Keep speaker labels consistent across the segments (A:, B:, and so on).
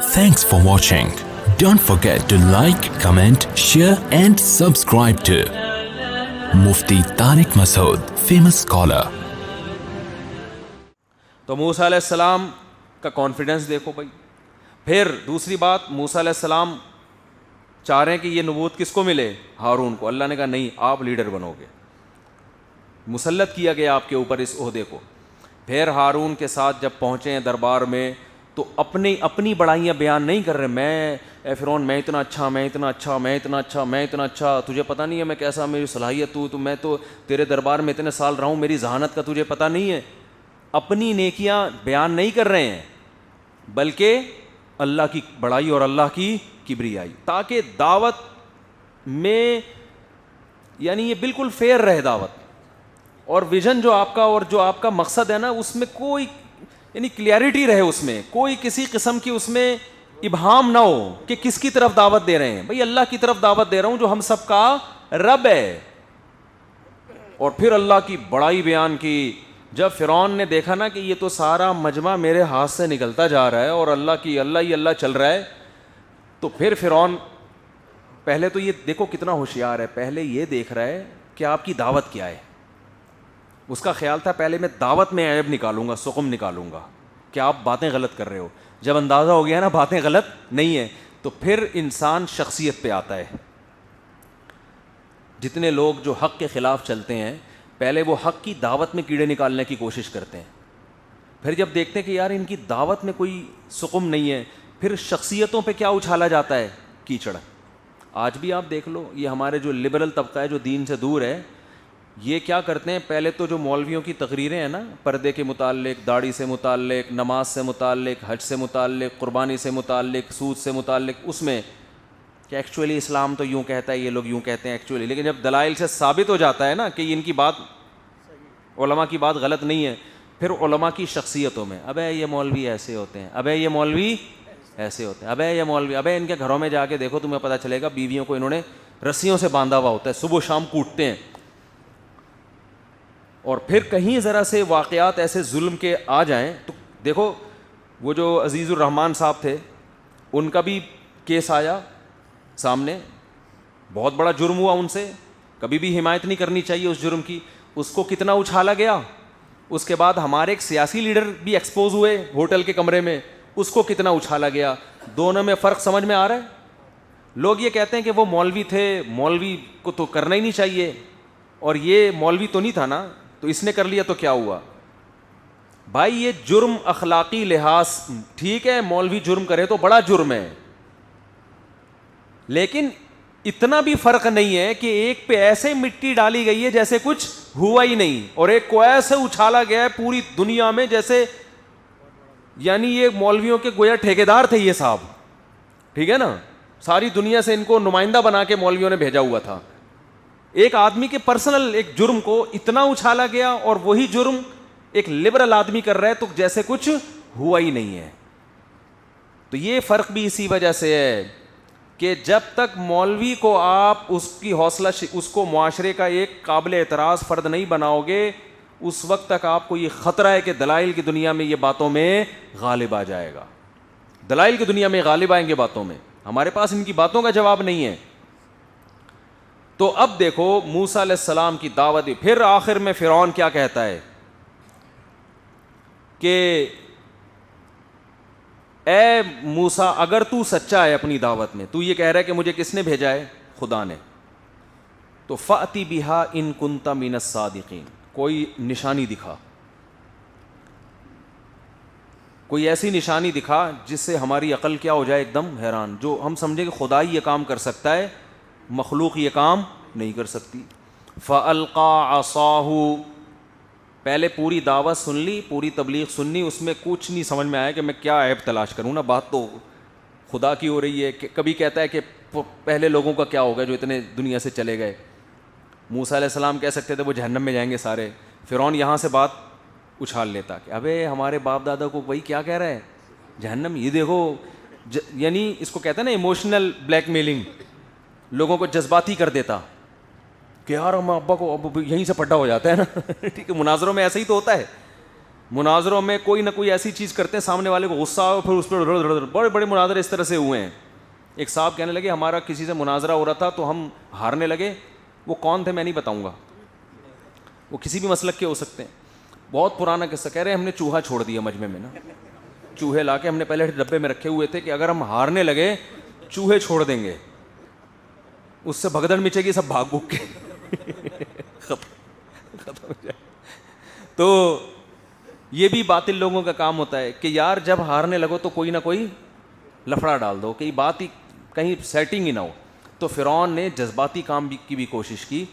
A: Thanks for watching. Don't forget to like, comment, share and subscribe to Mufti Tariq Masood, famous scholar.
B: تو موسیٰ علیہ السلام کا confidence دیکھو بھائی. پھر دوسری بات، موسیٰ علیہ السلام چاہ رہے ہیں کہ یہ نبوت کس کو ملے؟ ہارون کو. اللہ نے کہا نہیں، آپ لیڈر بنو گے، مسلط کیا گیا آپ کے اوپر اس عہدے کو. پھر ہارون کے ساتھ جب پہنچے ہیں دربار میں تو اپنی بڑائیاں بیان نہیں کر رہے. اے فرعون، میں اتنا اچھا، تجھے پتہ نہیں ہے میں کیسا، میری صلاحیت تو میں تو تیرے دربار میں اتنے سال رہا ہوں، میری ذہانت کا تجھے پتہ نہیں ہے. اپنی نیکیاں بیان نہیں کر رہے ہیں بلکہ اللہ کی بڑائی اور اللہ کی کبریائی، تاکہ دعوت میں یعنی یہ بالکل فیئر رہے دعوت، اور ویژن جو آپ کا اور جو آپ کا مقصد ہے نا اس میں کوئی یعنی کلیئرٹی رہے، اس میں کوئی کسی قسم کی اس میں ابہام نہ ہو کہ کس کی طرف دعوت دے رہے ہیں. بھئی اللہ کی طرف دعوت دے رہا ہوں جو ہم سب کا رب ہے. اور پھر اللہ کی بڑائی بیان کی. جب فرعون نے دیکھا نا کہ یہ تو سارا مجمع میرے ہاتھ سے نکلتا جا رہا ہے اور اللہ چل رہا ہے، تو پھر فرعون پہلے تو یہ دیکھو کتنا ہوشیار ہے، پہلے یہ دیکھ رہا ہے کہ آپ کی دعوت کیا ہے. اس کا خیال تھا پہلے میں دعوت میں عیب نکالوں گا، سقم نکالوں گا کہ آپ باتیں غلط کر رہے ہو. جب اندازہ ہو گیا نا باتیں غلط نہیں ہیں، تو پھر انسان شخصیت پہ آتا ہے. جتنے لوگ جو حق کے خلاف چلتے ہیں پہلے وہ حق کی دعوت میں کیڑے نکالنے کی کوشش کرتے ہیں، پھر جب دیکھتے ہیں کہ یار ان کی دعوت میں کوئی سقم نہیں ہے، پھر شخصیتوں پہ کیا اچھالا جاتا ہے؟ کیچڑ. آج بھی آپ دیکھ لو، یہ ہمارے جو لبرل طبقہ ہے جو دین سے دور ہے، یہ کیا کرتے ہیں؟ پہلے تو جو مولویوں کی تقریریں ہیں نا پردے کے متعلق، داڑھی سے متعلق، نماز سے متعلق، حج سے متعلق، قربانی سے متعلق، سود سے متعلق، اس میں کہ ایکچولی اسلام تو یوں کہتا ہے، یہ لوگ یوں کہتے ہیں ایکچولی، لیکن جب دلائل سے ثابت ہو جاتا ہے نا کہ ان کی بات، علماء کی بات غلط نہیں ہے، پھر علماء کی شخصیتوں میں ابے یہ مولوی ایسے ہوتے ہیں، ابے یہ مولوی ایسے ہوتے ہیں، ابے یہ مولوی، ابے ان کے گھروں میں جا کے دیکھو تمہیں پتہ چلے گا بیویوں کو انہوں نے رسیوں سے باندھا ہوا ہوتا ہے، صبح و شام کوٹتے ہیں. اور پھر کہیں ذرا سے واقعات ایسے ظلم کے آ جائیں تو دیکھو وہ جو عزیز الرحمان صاحب تھے ان کا بھی کیس آیا سامنے، بہت بڑا جرم ہوا ان سے، کبھی بھی حمایت نہیں کرنی چاہیے اس جرم کی، اس کو کتنا اچھالا گیا. اس کے بعد ہمارے ایک سیاسی لیڈر بھی ایکسپوز ہوئے ہوٹل کے کمرے میں، اس کو کتنا اچھالا گیا. دونوں میں فرق سمجھ میں آ رہا ہے؟ لوگ یہ کہتے ہیں کہ وہ مولوی تھے، مولوی کو تو کرنا ہی نہیں چاہیے، اور یہ مولوی تو نہیں تھا نا تو اس نے کر لیا تو کیا ہوا؟ بھائی یہ جرم اخلاقی لحاظ ٹھیک ہے، مولوی جرم کرے تو بڑا جرم ہے، لیکن اتنا بھی فرق نہیں ہے کہ ایک پہ ایسے مٹی ڈالی گئی ہے جیسے کچھ ہوا ہی نہیں، اور ایک کو ایسے اچھالا گیا ہے پوری دنیا میں جیسے یعنی یہ مولویوں کے گویا ٹھیکیدار تھے یہ صاحب، ٹھیک ہے نا، ساری دنیا سے ان کو نمائندہ بنا کے مولویوں نے بھیجا ہوا تھا. ایک آدمی کے پرسنل ایک جرم کو اتنا اچھالا گیا اور وہی جرم ایک لبرل آدمی کر رہا ہے تو جیسے کچھ ہوا ہی نہیں ہے. تو یہ فرق بھی اسی وجہ سے ہے کہ جب تک مولوی کو آپ اس کی حوصلہ اس کو معاشرے کا ایک قابل اعتراض فرد نہیں بناؤ گے، اس وقت تک آپ کو یہ خطرہ ہے کہ دلائل کی دنیا میں یہ باتوں میں غالب آ جائے گا. دلائل کی دنیا میں غالب آئیں گے باتوں میں، ہمارے پاس ان کی باتوں کا جواب نہیں ہے. تو اب دیکھو موسیٰ علیہ السلام کی دعوت، پھر آخر میں فرعون کیا کہتا ہے کہ اے موسیٰ اگر تو سچا ہے اپنی دعوت میں، تو یہ کہہ رہا ہے کہ مجھے کس نے بھیجا ہے؟ خدا نے، تو فأتی بہا ان کنت من الصادقین، کوئی نشانی دکھا، کوئی ایسی نشانی دکھا جس سے ہماری عقل کیا ہو جائے ایک دم حیران، جو ہم سمجھیں کہ خدا ہی یہ کام کر سکتا ہے، مخلوق یہ کام نہیں کر سکتی. فَأَلْقَى عَصَاهُ، پہلے پوری دعوت سن لی، پوری تبلیغ سننی، اس میں کچھ نہیں سمجھ میں آیا کہ میں کیا عیب تلاش کروں نا، بات تو خدا کی ہو رہی ہے. کبھی کہتا ہے کہ پہلے لوگوں کا کیا ہوگا جو اتنے دنیا سے چلے گئے. موسیٰ علیہ السلام کہہ سکتے تھے وہ جہنم میں جائیں گے سارے، فرعون یہاں سے بات اچھال لیتا کہ ابے ہمارے باپ دادا کو وہی کیا کہہ رہا ہے جہنم. یہ دیکھو یعنی اس کو کہتے ہیں نا ایموشنل بلیک میلنگ، لوگوں کو جذباتی کر دیتا کہ یار ہم ابا کو اب یہیں سے پٹا ہو جاتا ہے نا ٹھیک ہے، مناظروں میں ایسا ہی تو ہوتا ہے. مناظروں میں کوئی نہ کوئی ایسی چیز کرتے ہیں سامنے والے کو غصہ آئے پھر اس پہ بڑے بڑے مناظرے اس طرح سے ہوئے ہیں. ایک صاحب کہنے لگے ہمارا کسی سے مناظرہ ہو رہا تھا تو ہم ہارنے لگے. وہ کون تھے میں نہیں بتاؤں گا, وہ کسی بھی مسلک کے ہو سکتے ہیں. بہت پرانا قصہ, کہہ رہے ہیں ہم نے چوہا چھوڑ دیا مجمع میں نا, چوہے لا کے ہم نے پہلے ڈبے میں رکھے ہوئے تھے کہ اگر ہم ہارنے لگے چوہے چھوڑ دیں گے, اس سے بھگدڑ مچے گی, سب بھاگ بھوگ کے ختم ہو جائے. تو یہ بھی باطل لوگوں کا کام ہوتا ہے کہ یار جب ہارنے لگو تو کوئی نہ کوئی لفڑا ڈال دو کہ بات ہی کہیں سیٹنگ ہی نہ ہو. تو فرعون نے جذباتی کام کی بھی کوشش کی.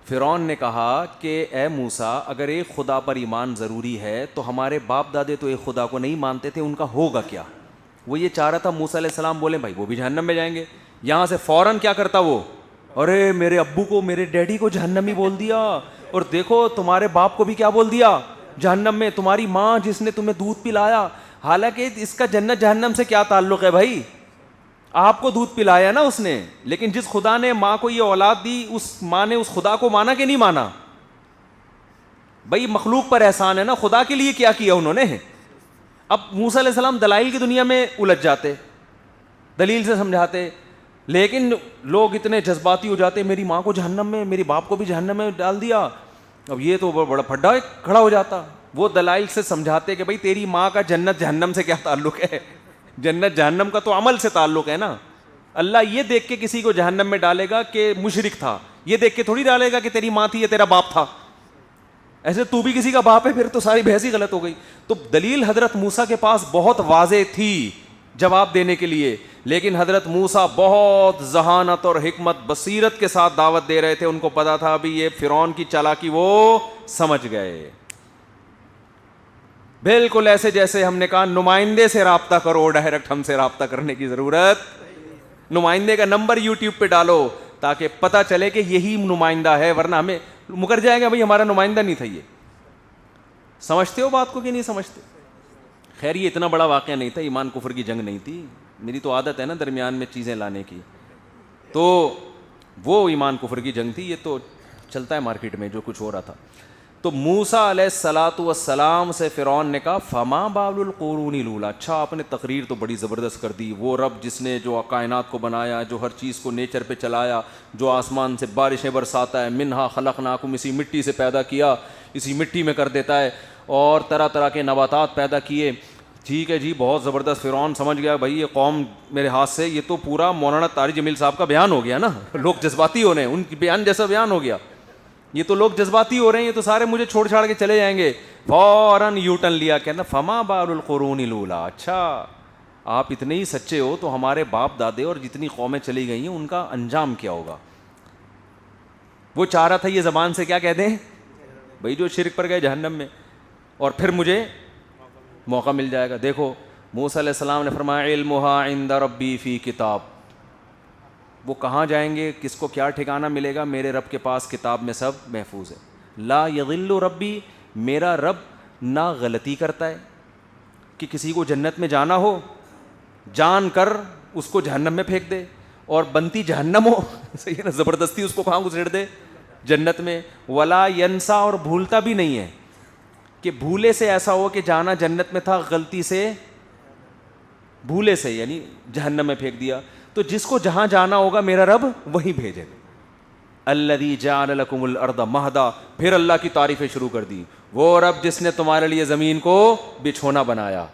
B: فرعون نے کہا کہ اے موسیٰ اگر ایک خدا پر ایمان ضروری ہے تو ہمارے باپ دادے تو ایک خدا کو نہیں مانتے تھے, ان کا ہوگا کیا؟ وہ یہ چاہ رہا تھا موسیٰ علیہ السلام بولے بھائی وہ بھی جہنم میں جائیں گے. یہاں سے فوراً کیا کرتا وہ, ارے میرے ابو کو میرے ڈیڈی کو جہنمی بول دیا, اور دیکھو تمہارے باپ کو بھی کیا بول دیا جہنم میں, تمہاری ماں جس نے تمہیں دودھ پلایا. حالانکہ اس کا جنت جہنم سے کیا تعلق ہے بھائی, آپ کو دودھ پلایا نا اس نے, لیکن جس خدا نے ماں کو یہ اولاد دی اس ماں نے اس خدا کو مانا کہ نہیں مانا؟ بھائی مخلوق پر احسان ہے نا, خدا کے لیے کیا کیا انہوں نے. اب موسیٰ علیہ السلام دلائل کی دنیا میں الجھ جاتے, دلیل سے سمجھاتے, لیکن لوگ اتنے جذباتی ہو جاتے میری ماں کو جہنم میں, میری باپ کو بھی جہنم میں ڈال دیا. اب یہ تو بڑا پھڈا کھڑا ہو جاتا. وہ دلائل سے سمجھاتے کہ بھائی تیری ماں کا جنت جہنم سے کیا تعلق ہے, جنت جہنم کا تو عمل سے تعلق ہے نا. اللہ یہ دیکھ کے کسی کو جہنم میں ڈالے گا کہ مشرک تھا, یہ دیکھ کے تھوڑی ڈالے گا کہ تیری ماں تھی یا تیرا باپ تھا. ایسے تو بھی کسی کا باپ ہے پھر تو ساری بحث ہی غلط ہو گئی. تو دلیل حضرت موسیٰ کے پاس بہت واضح تھی جواب دینے کے لیے, لیکن حضرت موسیٰ بہت ذہانت اور حکمت بصیرت کے ساتھ دعوت دے رہے تھے. ان کو پتا تھا ابھی یہ فرعون کی چالاکی وہ سمجھ گئے. بالکل ایسے جیسے ہم نے کہا نمائندے سے رابطہ کرو, ڈائریکٹ ہم سے رابطہ کرنے کی ضرورت, نمائندے کا نمبر یوٹیوب پہ ڈالو تاکہ پتہ چلے کہ یہی نمائندہ ہے, ورنہ ہمیں مکر جائے گا بھائی ہمارا نمائندہ نہیں تھا یہ. سمجھتے ہو بات کو کہ نہیں سمجھتے؟ خیر یہ اتنا بڑا واقعہ نہیں تھا, ایمان کفر کی جنگ نہیں تھی. میری تو عادت ہے نا درمیان میں چیزیں لانے کی, تو وہ ایمان کفر کی جنگ تھی. یہ تو چلتا ہے مارکیٹ میں جو کچھ ہو رہا تھا. تو موسیٰ علیہ الصلاۃ والسلام سے فرعون نے کہا فما بال القرون الاولی, اچھا آپ نے تقریر تو بڑی زبردست کر دی. وہ رب جس نے جو کائنات کو بنایا, جو ہر چیز کو نیچر پہ چلایا, جو آسمان سے بارشیں برساتا ہے, منہا خلقناکم, اسی مٹی سے پیدا کیا, اسی مٹی میں کر دیتا ہے, اور طرح طرح کے نباتات پیدا کیے. ٹھیک ہے جی بہت زبردست. فرعون سمجھ گیا بھائی یہ قوم میرے ہاتھ سے, یہ تو پورا مولانا طارق جمیل صاحب کا بیان ہو گیا نا, لوگ جذباتی ہو رہے ہیں, ان کی بیان جیسا بیان ہو گیا, یہ تو لوگ جذباتی ہو رہے ہیں, یہ تو سارے مجھے چھوڑ چھاڑ کے چلے جائیں گے. فوراً یو ٹرن لیا, کہنا فما بال القرون الاولی, اچھا آپ اتنے ہی سچے ہو تو ہمارے باپ دادے اور جتنی قومیں چلی گئی ہیں ان کا انجام کیا ہوگا. وہ چاہ رہا تھا یہ زبان سے کیا کہہ دیں بھائی جو شرک پر گئے جہنم میں, اور پھر مجھے موقع مل جائے گا. دیکھو موسیٰ علیہ السلام نے فرمایا علمھا عند ربی فی کتاب, وہ کہاں جائیں گے, کس کو کیا ٹھکانہ ملے گا, میرے رب کے پاس کتاب میں سب محفوظ ہے. لا یضل ربی, میرا رب نہ غلطی کرتا ہے کہ کسی کو جنت میں جانا ہو جان کر اس کو جہنم میں پھینک دے, اور بنتی جہنم ہو صحیح ہے نا, زبردستی اس کو کہاں گھسیڑ دے جنت میں. ولا ینسا, اور بھولتا بھی نہیں ہے کہ بھولے سے ایسا ہو کہ جانا جنت میں تھا غلطی سے بھولے سے یعنی جہنم میں پھینک دیا. تو جس کو جہاں جانا ہوگا میرا رب وہیں بھیجے گا. الذی جعل لکم الارض مہدا, پھر اللہ کی تعریفیں شروع کر دی. وہ رب جس نے تمہارے لیے زمین کو بچھونا بنایا.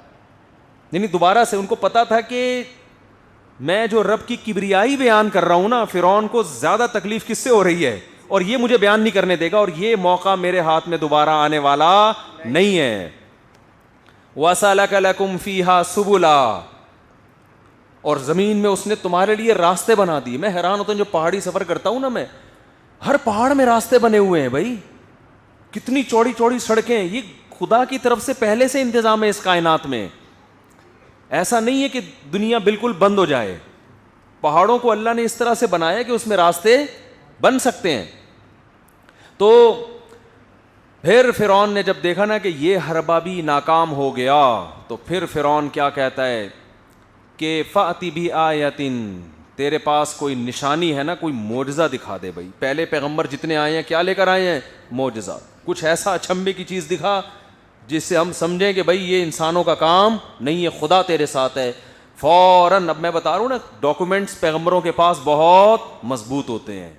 B: یعنی دوبارہ سے ان کو پتا تھا کہ میں جو رب کی کبریائی بیان کر رہا ہوں نا, فرعون کو زیادہ تکلیف کس سے ہو رہی ہے, اور یہ مجھے بیان نہیں کرنے دے گا, اور یہ موقع میرے ہاتھ میں دوبارہ آنے والا نہیں ہے. وَسَلَكَ لَكُمْ فِيهَا سُبُلًا, اور زمین میں اس نے تمہارے لیے راستے بنا دیے. میں حیران ہوتا ہوں جو پہاڑی سفر کرتا ہوں نا, میں ہر پہاڑ میں راستے بنے ہوئے ہیں بھائی, کتنی چوڑی چوڑی سڑکیں. یہ خدا کی طرف سے پہلے سے انتظام ہے اس کائنات میں. ایسا نہیں ہے کہ دنیا بالکل بند ہو جائے, پہاڑوں کو اللہ نے اس طرح سے بنایا کہ اس میں راستے بن سکتے ہیں. تو پھر فرعون نے جب دیکھا نا کہ یہ حربہ بھی ناکام ہو گیا, تو پھر فرعون کیا کہتا ہے کہ فَأْتِ بِآیَةٍ, تیرے پاس کوئی نشانی ہے نا, کوئی معجزہ دکھا دے بھائی. پہلے پیغمبر جتنے آئے ہیں کیا لے کر آئے ہیں, معجزہ. کچھ ایسا اچھمبے کی چیز دکھا جس سے ہم سمجھیں کہ بھائی یہ انسانوں کا کام نہیں ہے, خدا تیرے ساتھ ہے, فوراً, اب میں بتا رہا ہوں نا, ڈاکومنٹس پیغمبروں کے پاس بہت مضبوط ہوتے ہیں.